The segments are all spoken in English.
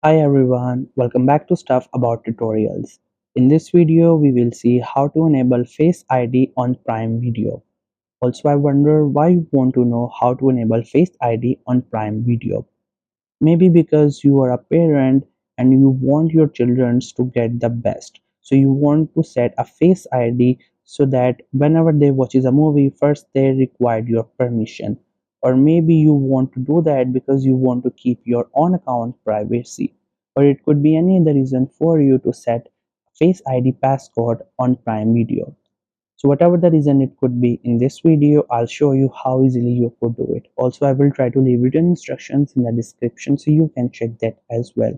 Hi everyone, welcome back to Stuff About Tutorials. In this video, we will see how to enable Face ID on Prime Video. Also, I wonder why you want to know how to enable Face ID on Prime Video. Maybe because you are a parent and you want your children to get the best. So you want to set a Face ID so that whenever they watches a movie, first they require your permission. Or maybe you want to do that because you want to keep your own account privacy. Or it could be any other reason for you to set Face ID passcode on Prime Video. So whatever the reason it could be, in this video I'll show you how easily you could do it. Also, I will try to leave written instructions in the description so you can check that as well.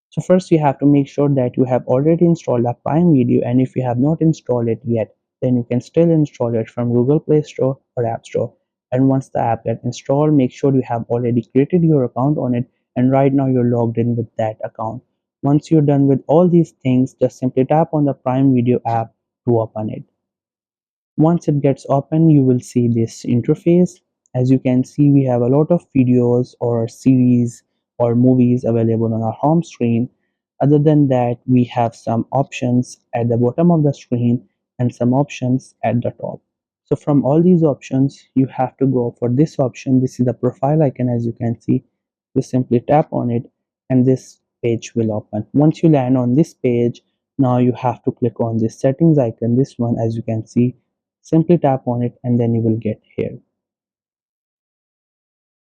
So first you have to make sure that you have already installed a Prime Video, and if you have not installed it yet, then you can still install it from Google Play Store or App Store. And once the app gets installed, make sure you have already created your account on it, and right now you're logged in with that account. Once you're done with all these things, just simply tap on the Prime Video app to open it. Once it gets open, you will see this interface. As you can see, we have a lot of videos or series or movies available on our home screen. Other than that, we have some options at the bottom of the screen and some options at the top. So from all these options, you have to go for this option. This is the profile icon. As you can see, you simply tap on it and this page will open. Once you land on this page, now you have to click on this settings icon, this one. As you can see, simply tap on it and then you will get here.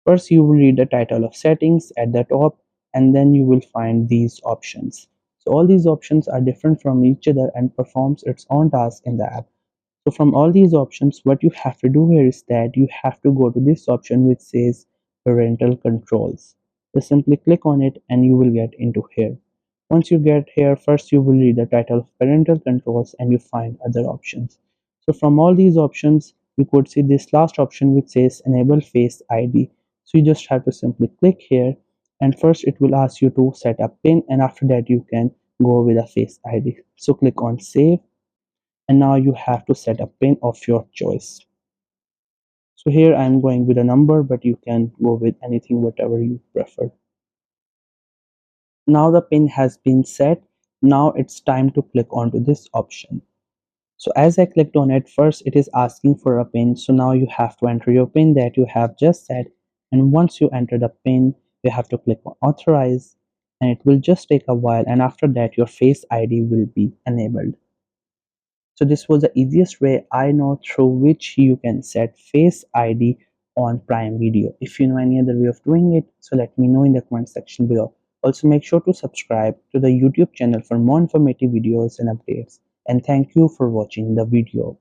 First you will read the title of settings at the top, and then you will find these options. So all these options are different from each other and performs its own task in the app. So from all these options, what you have to do here is that you have to go to this option which says parental controls. So simply click on it and you will get into here. Once you get here, first you will read the title of parental controls and you find other options. So from all these options, you could see this last option which says enable Face ID. So you just have to simply click here, and first it will ask you to set a pin, and after that you can go with a Face ID. So click on save, and now you have to set a pin of your choice. So here I'm going with a number, but you can go with anything whatever you prefer. Now the pin has been set. Now it's time to click onto this option. So as I clicked on it, first it is asking for a pin. So now you have to enter your pin that you have just set, and once you enter the pin, you have to click on authorize, and it will just take a while, and after that your Face ID will be enabled. So this was the easiest way I know through which you can set Face ID on Prime Video. If you know any other way of doing it, so let me know in the comment section below. Also make sure to subscribe to the YouTube channel for more informative videos and updates. And thank you for watching the video.